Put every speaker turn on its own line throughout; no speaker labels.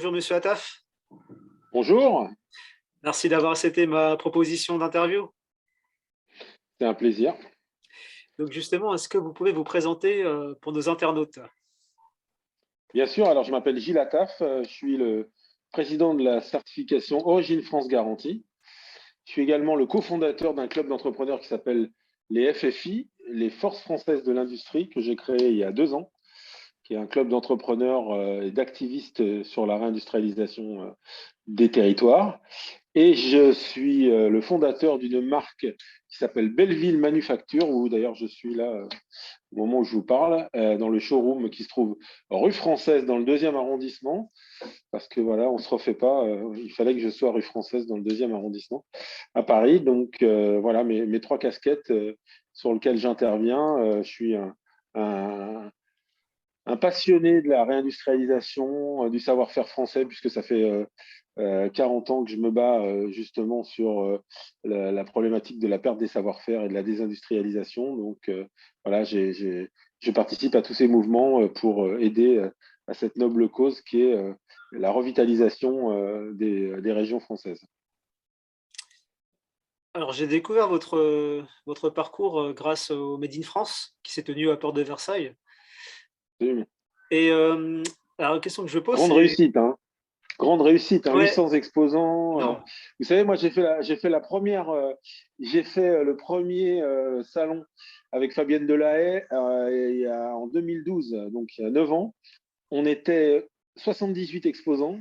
Bonjour Monsieur Attaf,
Bonjour,
merci d'avoir accepté ma proposition d'interview.
c'est un plaisir.
Donc justement, est-ce que vous pouvez vous présenter pour nos internautes?
Bien sûr, alors je m'appelle Gilles Attaf, je suis le président de la certification Origine France Garantie. Je suis également le cofondateur d'un club d'entrepreneurs qui s'appelle les FFI, les Forces françaises de l'industrie, que j'ai créé il y a 2 ans, qui est un club d'entrepreneurs et d'activistes sur la réindustrialisation des territoires. Et je suis le fondateur d'une marque qui s'appelle Belleville Manufacture, où d'ailleurs je suis là au moment où je vous parle, dans le showroom qui se trouve rue Française dans le 2e arrondissement, parce que voilà, on ne se refait pas, il fallait que je sois rue Française dans le 2e arrondissement à Paris. Donc voilà mes 3 casquettes sur lesquelles j'interviens. Je suis un, un passionné de la réindustrialisation, du savoir-faire français, puisque ça fait 40 ans que je me bats justement sur la problématique de la perte des savoir-faire et de la désindustrialisation. Donc voilà, je participe à tous ces mouvements pour aider à cette noble cause qui est la revitalisation des régions françaises.
Alors j'ai découvert votre parcours grâce au Made in France qui s'est tenu à Porte de Versailles.
Absolument.
Et alors la question que je pose
Grande
c'est,
réussite, hein. Grande réussite, hein,
ouais,
800 exposants.
non,
Vous savez, moi, j'ai fait la première, j'ai fait le premier salon avec Fabienne Delahaye en 2012, donc il y a 9 ans. On était 78 exposants.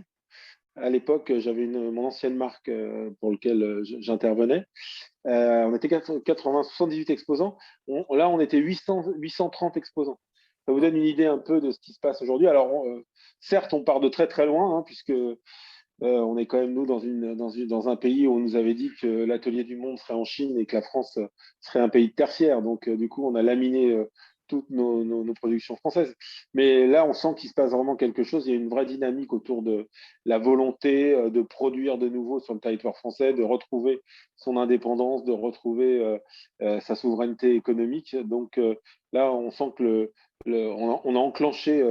À l'époque, j'avais mon ancienne marque pour laquelle j'intervenais. On était 78 exposants. Là, on était 830 exposants. Ça vous donne une idée un peu de ce qui se passe aujourd'hui. Alors, certes, on part de très très loin, hein, puisque on est quand même, nous, dans un pays où on nous avait dit que l'atelier du monde serait en Chine et que la France serait un pays de tertiaire. Donc, du coup, on a laminé toutes nos productions françaises. Mais là, on sent qu'il se passe vraiment quelque chose. Il y a une vraie dynamique autour de la volonté de produire de nouveau sur le territoire français, de retrouver son indépendance, de retrouver sa souveraineté économique. Donc, là, on sent que on a enclenché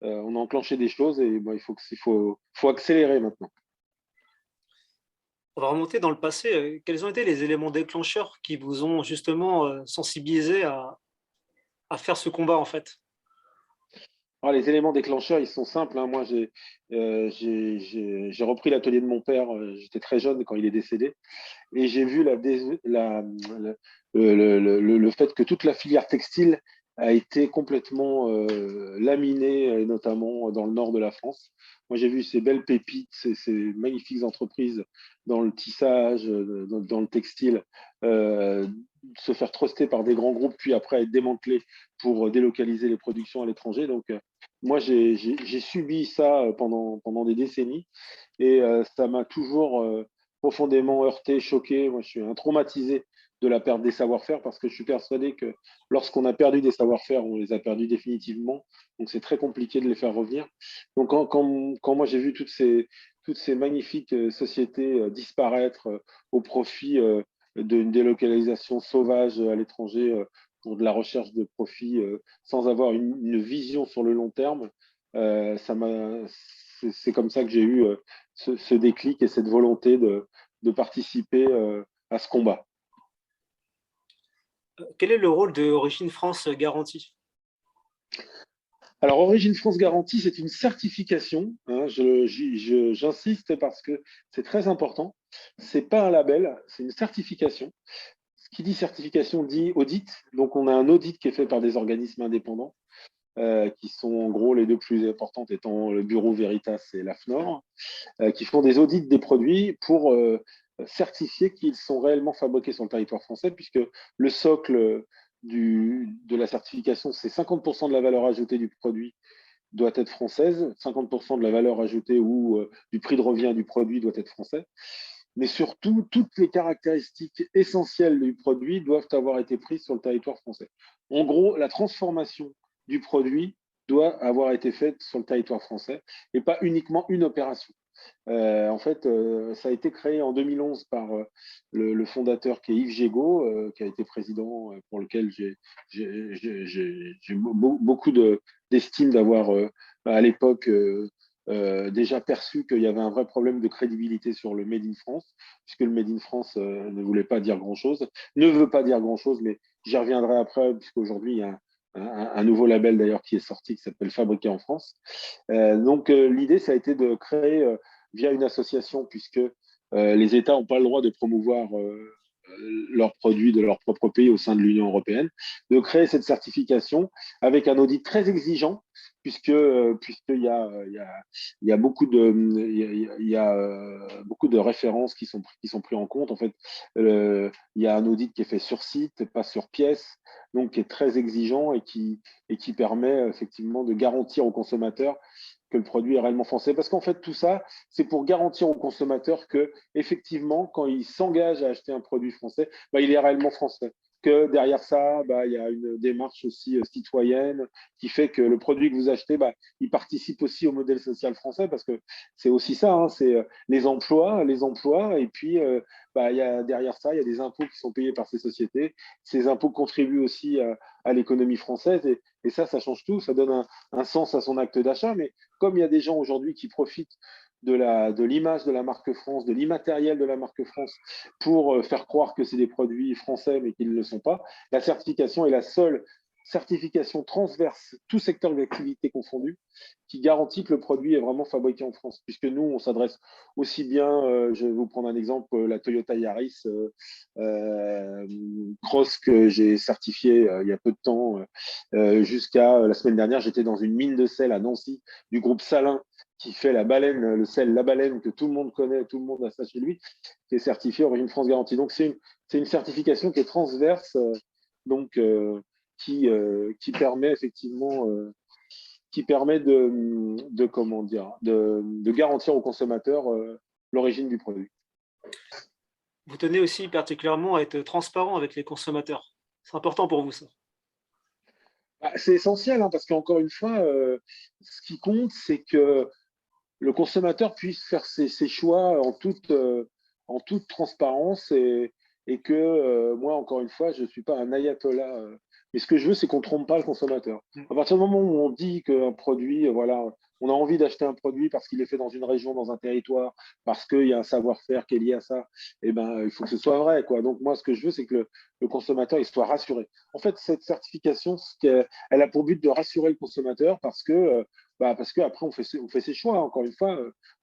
on a enclenché des choses et bon, faut accélérer maintenant.
on va remonter dans le passé. Quels ont été les éléments déclencheurs qui vous ont justement sensibilisé à faire ce combat en fait?
Alors, les éléments déclencheurs, ils sont simples, hein. Moi, j'ai repris l'atelier de mon père, j'étais très jeune quand il est décédé, et j'ai vu le fait que toute la filière textile a été complètement laminée, et notamment dans le nord de la France. Moi, j'ai vu ces belles pépites, ces magnifiques entreprises dans le tissage, dans le textile, euh, se faire truster par des grands groupes, puis après être démantelés pour délocaliser les productions à l'étranger. Donc, moi, j'ai subi ça pendant des décennies, et ça m'a toujours profondément heurté, choqué. Moi, je suis un traumatisé de la perte des savoir-faire parce que je suis persuadé que lorsqu'on a perdu des savoir-faire, on les a perdus définitivement. Donc, c'est très compliqué de les faire revenir. Donc, quand moi j'ai vu toutes ces magnifiques sociétés disparaître au profit d'une délocalisation sauvage à l'étranger pour de la recherche de profit sans avoir une vision sur le long terme, c'est comme ça que j'ai eu ce déclic et cette volonté de participer à ce combat.
Quel est le rôle de Origine France Garantie?
Alors, Origine France Garantie, c'est une certification, hein, j'insiste parce que c'est très important. C'est pas un label, c'est une certification. Ce qui dit certification dit audit. Donc, on a un audit qui est fait par des organismes indépendants, qui sont en gros les deux plus importantes étant le Bureau Veritas et l'AFNOR, qui font des audits des produits pour certifier qu'ils sont réellement fabriqués sur le territoire français, puisque le socle de la certification, c'est 50% de la valeur ajoutée du produit doit être française, 50% de la valeur ajoutée ou du prix de revient du produit doit être français. Mais surtout, toutes les caractéristiques essentielles du produit doivent avoir été prises sur le territoire français. En gros, la transformation du produit doit avoir été faite sur le territoire français et pas uniquement une opération. En fait, ça a été créé en 2011 par le fondateur qui est Yves Gégaud, qui a été président pour lequel j'ai beaucoup d'estime d'avoir à l'époque déjà perçu qu'il y avait un vrai problème de crédibilité sur le Made in France, puisque le Made in France ne voulait pas dire grand-chose, ne veut pas dire grand-chose, mais j'y reviendrai après, puisqu'aujourd'hui, il y a un nouveau label d'ailleurs qui est sorti, qui s'appelle Fabriqué en France. Donc l'idée, ça a été de créer via une association, puisque les États n'ont pas le droit de promouvoir leurs produits de leur propre pays au sein de l'Union européenne, de créer cette certification avec un audit très exigeant, puisqu'il y a beaucoup beaucoup de références qui sont prises en compte. En fait, il y a un audit qui est fait sur site, pas sur pièce, donc qui est très exigeant et qui permet effectivement de garantir aux consommateurs que le produit est réellement français. Parce qu'en fait, tout ça, c'est pour garantir aux consommateurs que, effectivement, quand il s'engage à acheter un produit français, bah, il est réellement français. Que derrière ça, bah, il y a une démarche aussi citoyenne qui fait que le produit que vous achetez, bah, il participe aussi au modèle social français parce que c'est aussi ça, hein, c'est les emplois, et puis bah, derrière ça, il y a des impôts qui sont payés par ces sociétés. Ces impôts contribuent aussi à l'économie française et ça change tout, ça donne un sens à son acte d'achat. Mais comme il y a des gens aujourd'hui qui profitent de l'image de la marque France, de l'immatériel de la marque France, pour faire croire que c'est des produits français, mais qu'ils ne le sont pas, la certification est la seule certification transverse, tout secteur d'activité confondu, qui garantit que le produit est vraiment fabriqué en France. Puisque nous, on s'adresse aussi bien, je vais vous prendre un exemple, la Toyota Yaris Cross que j'ai certifié il y a peu de temps, jusqu'à la semaine dernière, j'étais dans une mine de sel à Nancy du groupe Salin qui fait la baleine, le sel, la baleine que tout le monde connaît, tout le monde a ça chez lui, qui est certifié Origine France Garantie. Donc c'est une certification qui est transverse, donc qui permet effectivement qui permet comment dire, de garantir aux consommateurs l'origine du produit.
Vous tenez aussi particulièrement à être transparent avec les consommateurs. C'est important pour vous, ça.
Bah, c'est essentiel, hein, parce qu'encore une fois, ce qui compte, c'est que le consommateur puisse faire ses choix en toute transparence et que moi, encore une fois, je ne suis pas un ayatollah. Mais ce que je veux, c'est qu'on ne trompe pas le consommateur. À partir du moment où on dit qu'un produit, voilà, on a envie d'acheter un produit parce qu'il est fait dans une région, dans un territoire, parce qu'il y a un savoir-faire qui est lié à ça, eh ben, il faut que ce soit vrai, quoi. Donc moi, ce que je veux, c'est que le consommateur il soit rassuré. En fait, cette certification, elle a pour but de rassurer le consommateur parce qu'après, on fait ses choix. Encore une fois,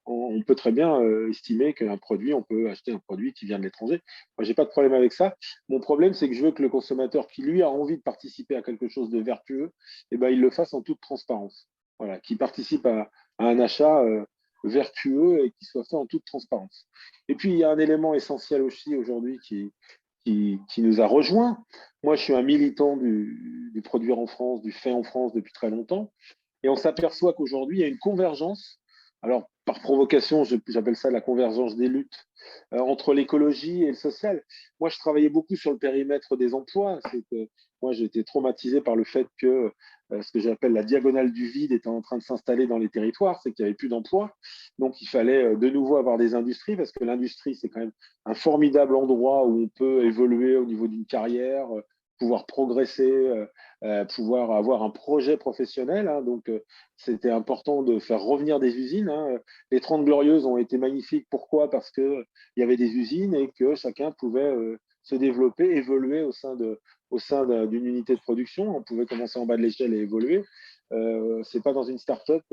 on peut très bien estimer qu'un produit, on peut acheter un produit qui vient de l'étranger. Moi, j'ai pas de problème avec ça. Mon problème, c'est que je veux que le consommateur qui, lui, a envie de participer à quelque chose de vertueux, eh ben, il le fasse en toute transparence. Voilà, qui participe à un achat vertueux et qui soit fait en toute transparence. Et puis, il y a un élément essentiel aussi aujourd'hui qui nous a rejoints. Moi, je suis un militant du produire en France, du fait en France depuis très longtemps. Et on s'aperçoit qu'aujourd'hui, il y a une convergence. Alors, par provocation, j'appelle ça la convergence des luttes entre l'écologie et le social. Moi, je travaillais beaucoup sur le périmètre des emplois. C'est que moi, j'ai été traumatisé par le fait que ce que j'appelle la diagonale du vide était en train de s'installer dans les territoires, c'est qu'il n'y avait plus d'emplois. Donc, il fallait de nouveau avoir des industries, parce que l'industrie, c'est quand même un formidable endroit où on peut évoluer au niveau d'une carrière, pouvoir progresser, pouvoir avoir un projet professionnel. Hein. Donc, c'était important de faire revenir des usines. Hein. Les 30 Glorieuses ont été magnifiques. Pourquoi? Parce qu'il y avait des usines et que chacun pouvait se développer, évoluer au sein d'une unité de production. On pouvait commencer en bas de l'échelle et évoluer. C'est pas dans une start-up.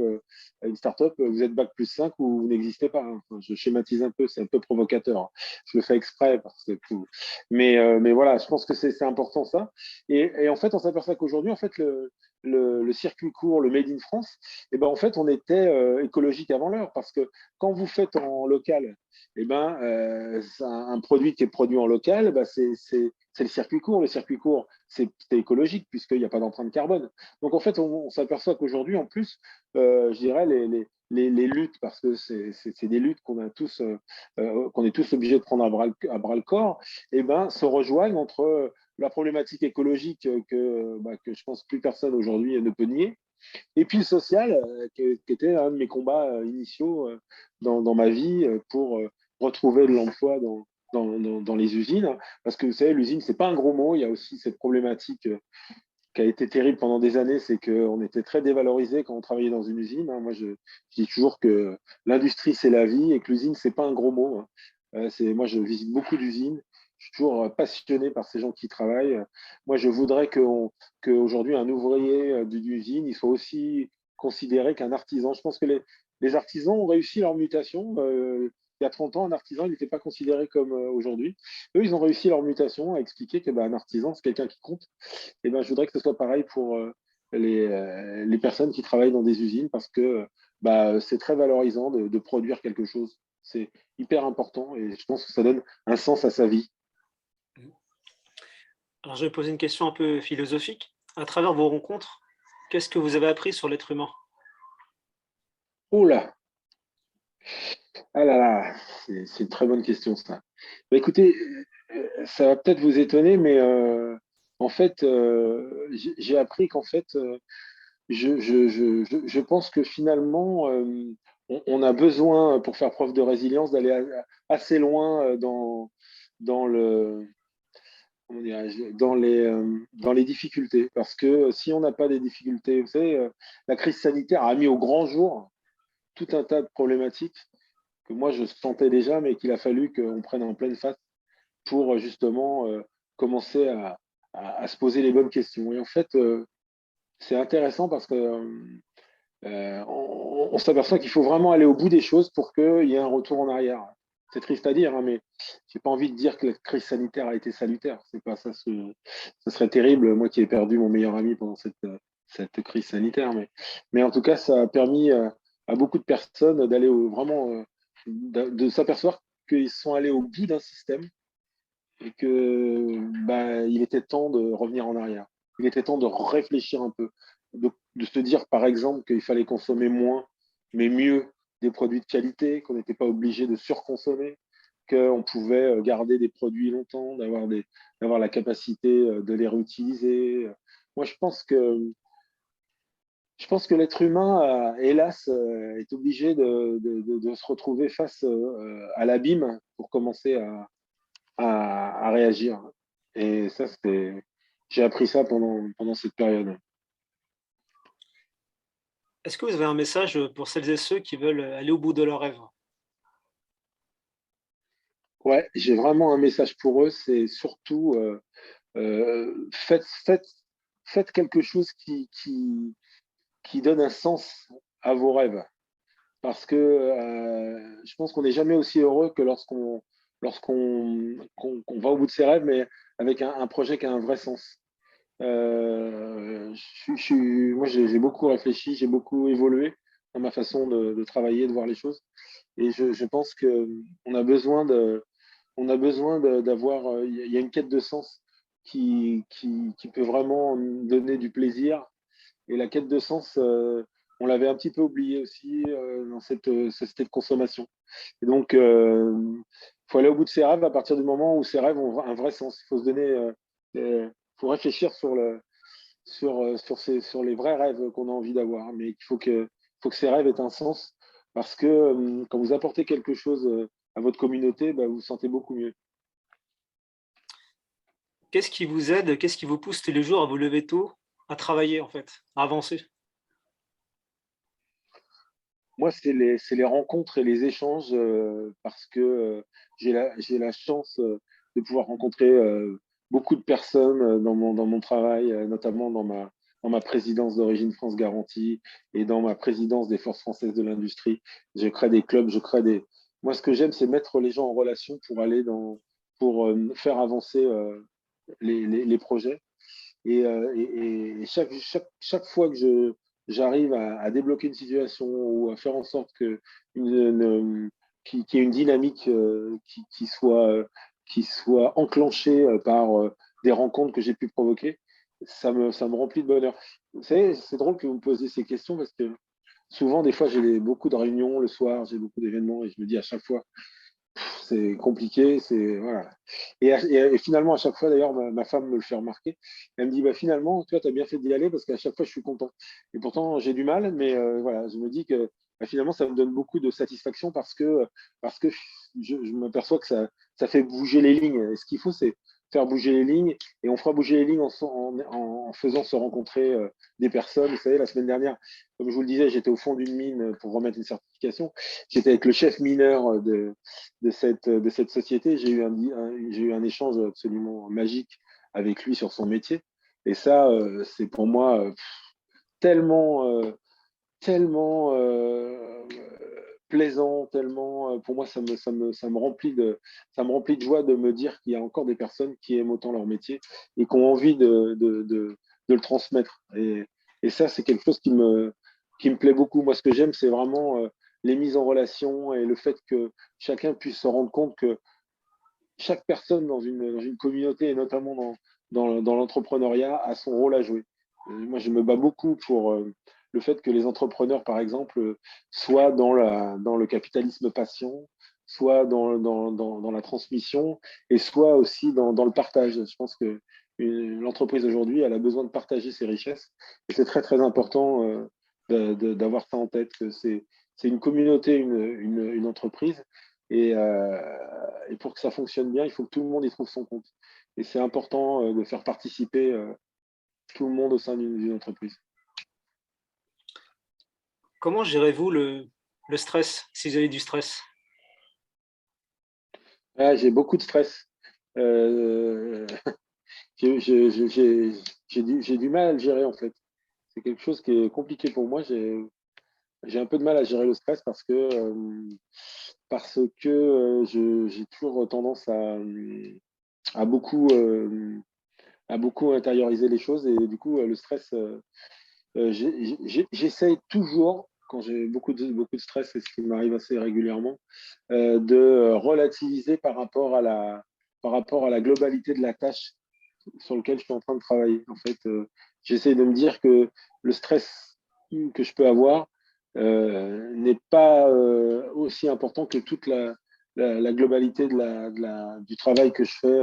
Une start-up, vous êtes bac plus 5 ou vous n'existez pas. Hein. Enfin, je schématise un peu, c'est un peu provocateur. Hein. Je le fais exprès parce que mais voilà, je pense que c'est important ça. Et en fait, on s'aperçoit qu'aujourd'hui, en fait, le circuit court, le Made in France, et ben en fait, on était écologique avant l'heure parce que quand vous faites en local, et ben un produit qui est produit en local, ben, c'est le circuit court. Le circuit court, c'est écologique puisqu'il n'y a pas d'empreinte carbone. Donc en fait, on s'aperçoit qu'aujourd'hui, en plus, je dirais les luttes, parce que c'est des luttes qu'on est tous obligés de prendre à bras le corps, et ben, se rejoignent entre la problématique écologique que je pense plus personne aujourd'hui ne peut nier, et puis le social, qui était un de mes combats initiaux dans ma vie pour retrouver de l'emploi dans les usines. Parce que vous savez, l'usine, c'est pas un gros mot, il y a aussi cette problématique qui a été terrible pendant des années, c'est qu'on était très dévalorisé quand on travaillait dans une usine. Moi, je dis toujours que l'industrie, c'est la vie et que l'usine, c'est pas un gros mot. Moi, je visite beaucoup d'usines. Je suis toujours passionné par ces gens qui travaillent. Moi, je voudrais qu'aujourd'hui, un ouvrier d'une usine, il soit aussi considéré qu'un artisan. Je pense que les artisans ont réussi leur mutation. Il y a 30 ans, un artisan, il n'était pas considéré comme aujourd'hui. Eux, ils ont réussi leur mutation à expliquer que un artisan, c'est quelqu'un qui compte. Et je voudrais que ce soit pareil pour les personnes qui travaillent dans des usines parce que c'est très valorisant de produire quelque chose. C'est hyper important et je pense que ça donne un sens à sa vie.
Alors, je vais poser une question un peu philosophique. À travers vos rencontres, qu'est-ce que vous avez appris sur l'être humain?
Oh là, ah là là, c'est une très bonne question ça. Écoutez, ça va peut-être vous étonner, mais en fait, j'ai appris qu'en fait, je pense que finalement, on a besoin, pour faire preuve de résilience, d'aller assez loin dans le, comment dirais-je, dans les difficultés. Parce que si on n'a pas des difficultés, vous savez, la crise sanitaire a mis au grand jour tout un tas de problématiques que moi je sentais déjà, mais qu'il a fallu qu'on prenne en pleine face pour justement commencer à se poser les bonnes questions. Et en fait, c'est intéressant parce que on s'aperçoit qu'il faut vraiment aller au bout des choses pour qu'il y ait un retour en arrière. C'est triste à dire, hein, mais j'ai pas envie de dire que la crise sanitaire a été salutaire. C'est pas ça, ça serait terrible, moi qui ai perdu mon meilleur ami pendant cette crise sanitaire. Mais en tout cas, ça a permis à beaucoup de personnes d'aller vraiment, de s'apercevoir qu'ils sont allés au bout d'un système et que il était temps de revenir en arrière. Il était temps de réfléchir un peu, de se dire par exemple qu'il fallait consommer moins, mais mieux des produits de qualité, qu'on n'était pas obligé de surconsommer, qu'on pouvait garder des produits longtemps, d'avoir la capacité de les réutiliser. Moi, je pense que l'être humain, hélas, est obligé de se retrouver face à l'abîme pour commencer à réagir. Et ça, j'ai appris ça pendant cette période.
Est-ce que vous avez un message pour celles et ceux qui veulent aller au bout de leurs rêves?
Ouais, j'ai vraiment un message pour eux, c'est surtout faites quelque chose qui donne un sens à vos rêves. Parce que je pense qu'on n'est jamais aussi heureux que lorsqu'on va au bout de ses rêves, mais avec un projet qui a un vrai sens. Moi, j'ai beaucoup réfléchi, j'ai beaucoup évolué dans ma façon de travailler, de voir les choses. Et je pense qu'on a besoin d'avoir. Il y a une quête de sens qui peut vraiment donner du plaisir. Et la quête de sens, on l'avait un petit peu oublié aussi dans cette société de consommation. Et donc, il faut aller au bout de ses rêves à partir du moment où ces rêves ont un vrai sens. Il faut se donner. Faut réfléchir sur les vrais rêves qu'on a envie d'avoir, mais il faut que ces rêves aient un sens parce que quand vous apportez quelque chose à votre communauté, vous vous sentez beaucoup mieux.
Qu'est-ce qui vous aide, qu'est-ce qui vous pousse tous les jours à vous lever tôt, à travailler en fait, à avancer?
Moi, c'est les rencontres et les échanges parce que j'ai la chance de pouvoir rencontrer beaucoup de personnes dans mon travail, notamment dans ma présidence d'Origine France Garantie et dans ma présidence des Forces françaises de l'industrie. Je crée des clubs, Moi, ce que j'aime, c'est mettre les gens en relation pour faire avancer les projets. Et chaque fois que j'arrive à débloquer une situation ou à faire en sorte qu'il y ait une dynamique qui soit enclenchée par des rencontres que j'ai pu provoquer, ça me remplit de bonheur. Vous savez, c'est drôle que vous me posiez ces questions parce que souvent, des fois, j'ai beaucoup de réunions le soir, j'ai beaucoup d'événements et je me dis à chaque fois, c'est compliqué, voilà. Et finalement, à chaque fois, d'ailleurs, ma femme me le fait remarquer. Elle me dit, finalement, toi, tu as bien fait d'y aller parce qu'à chaque fois, je suis content. Et pourtant, j'ai du mal, mais voilà, je me dis que finalement, ça me donne beaucoup de satisfaction parce que je m'aperçois que ça fait bouger les lignes. Et ce qu'il faut, faire bouger les lignes. Et on fera bouger les lignes en faisant se rencontrer des personnes. Vous savez, la semaine dernière, comme je vous le disais, j'étais au fond d'une mine pour remettre une certification. J'étais avec le chef mineur de cette société. J'ai eu un échange absolument magique avec lui sur son métier. Et ça, c'est pour moi tellement, tellement plaisant, tellement, pour moi, ça me remplit de joie de me dire qu'il y a encore des personnes qui aiment autant leur métier et qui ont envie de le transmettre. Et ça, c'est quelque chose qui me plaît beaucoup. Moi, ce que j'aime, c'est vraiment les mises en relation et le fait que chacun puisse se rendre compte que chaque personne dans une communauté, et notamment dans l'entrepreneuriat, a son rôle à jouer. Moi, je me bats beaucoup pour le fait que les entrepreneurs, par exemple, soient dans le capitalisme patient, soit dans la transmission, et soit aussi dans le partage. Je pense que l'entreprise aujourd'hui, elle a besoin de partager ses richesses. Et c'est très, très important d'avoir ça en tête, que c'est une communauté, une entreprise. Et pour que ça fonctionne bien, il faut que tout le monde y trouve son compte. Et c'est important de faire participer tout le monde au sein d'une entreprise.
Comment gérez-vous le stress, si vous avez du stress?
Ah, j'ai beaucoup de stress. Euh, j'ai du mal à le gérer, en fait. C'est quelque chose qui est compliqué pour moi. J'ai un peu de mal à gérer le stress parce que j'ai toujours tendance à beaucoup, euh, à beaucoup intérioriser les choses. Et du coup, le stress, j'essaye toujours, quand j'ai beaucoup de stress, et ce qui m'arrive assez régulièrement, de relativiser par rapport à la globalité de la tâche sur laquelle je suis en train de travailler. En fait, j'essaie de me dire que le stress que je peux avoir n'est pas aussi important que toute la globalité du travail que je fais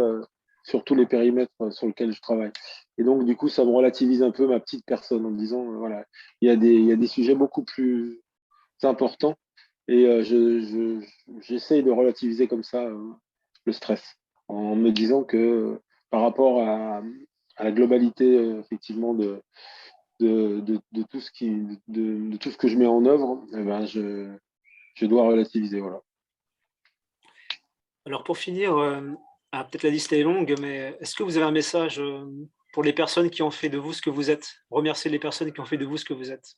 sur tous les périmètres sur lesquels je travaille. Et donc, du coup, ça me relativise un peu ma petite personne en me disant, voilà, il y a des sujets beaucoup plus importants et j'essaye de relativiser comme ça le stress en me disant que par rapport à la globalité effectivement de tout de tout ce que je mets en œuvre, eh ben, je dois relativiser. Voilà.
Alors pour finir, peut-être la liste est longue, mais est-ce que vous avez un message pour les personnes qui ont fait de vous ce que vous êtes? Remercier les personnes qui ont fait de vous ce que vous êtes.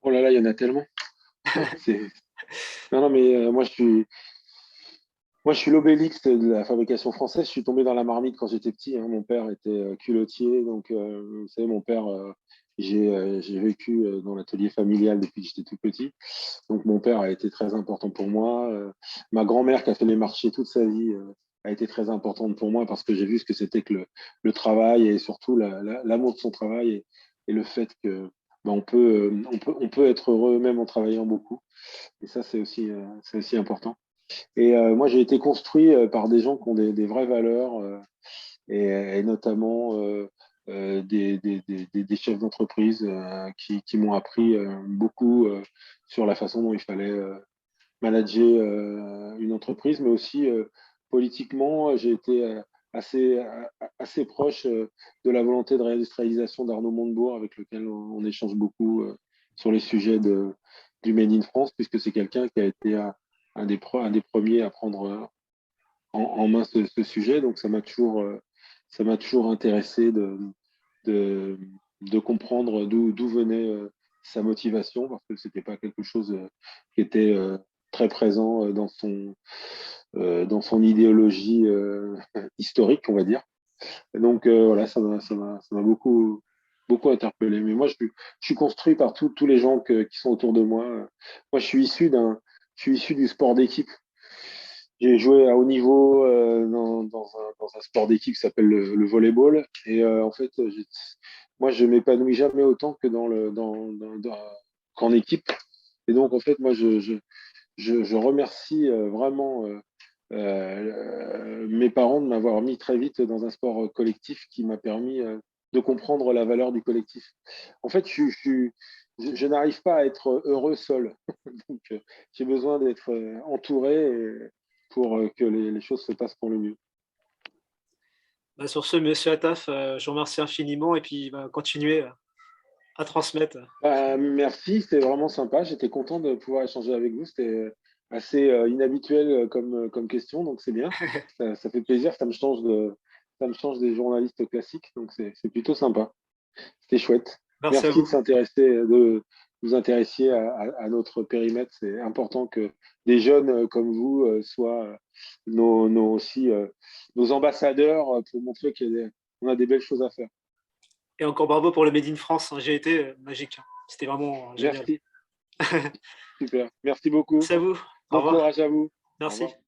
Oh là là, il y en a tellement. C'est... Non, non, mais moi, je suis l'obélix de la fabrication française. Je suis tombé dans la marmite quand j'étais petit, hein. Mon père était culottier. Donc, vous savez, mon père, j'ai vécu dans l'atelier familial depuis que j'étais tout petit. Donc, mon père a été très important pour moi. Ma grand-mère, qui a fait les marchés toute sa vie, a été très importante pour moi parce que j'ai vu ce que c'était que le travail et surtout l'amour de son travail et le fait que ben, on peut être heureux même en travaillant beaucoup. Et ça, c'est aussi important. Et moi, j'ai été construit par des gens qui ont des vraies valeurs et notamment des chefs d'entreprise qui m'ont appris beaucoup sur la façon dont il fallait manager une entreprise, mais aussi politiquement, j'ai été assez proche de la volonté de réindustrialisation d'Arnaud Montebourg, avec lequel on échange beaucoup sur les sujets du Made in France, puisque c'est quelqu'un qui a été un des premiers à prendre en main ce sujet. Donc ça m'a toujours intéressé de, de comprendre d'où venait sa motivation, parce que c'était pas quelque chose qui était très présent dans son idéologie historique, on va dire. Et donc voilà, ça m'a beaucoup interpellé. Mais moi, je suis construit par tous les gens qui sont autour de moi. Moi, je suis issu du sport d'équipe. J'ai joué à haut niveau dans un sport d'équipe qui s'appelle le volleyball. Et en fait, moi, je m'épanouis jamais autant que qu'en équipe. Et donc, en fait, moi, je remercie vraiment mes parents de m'avoir mis très vite dans un sport collectif qui m'a permis de comprendre la valeur du collectif. En fait, je n'arrive pas à être heureux seul. Donc, j'ai besoin d'être entouré pour que les choses se passent pour le mieux.
Bah, sur ce, monsieur Attaf, je vous remercie infiniment et puis continuez à transmettre.
Bah, merci, c'était vraiment sympa. J'étais content de pouvoir échanger avec vous. C'était assez inhabituel comme question, donc c'est bien. Ça fait plaisir, ça me change des journalistes classiques, donc c'est plutôt sympa. C'était chouette.
Merci à
Merci de
vous.
s'intéresser, de vous intéresser à notre périmètre. C'est important que des jeunes comme vous soient aussi nos ambassadeurs pour montrer qu'on a des belles choses à faire.
Et encore bravo pour le Made in France, hein. J'ai été magique, hein. C'était vraiment génial.
Merci, super. Merci beaucoup.
Merci à vous. Au
Bon
revoir.
courage à vous. Au
Merci.
revoir.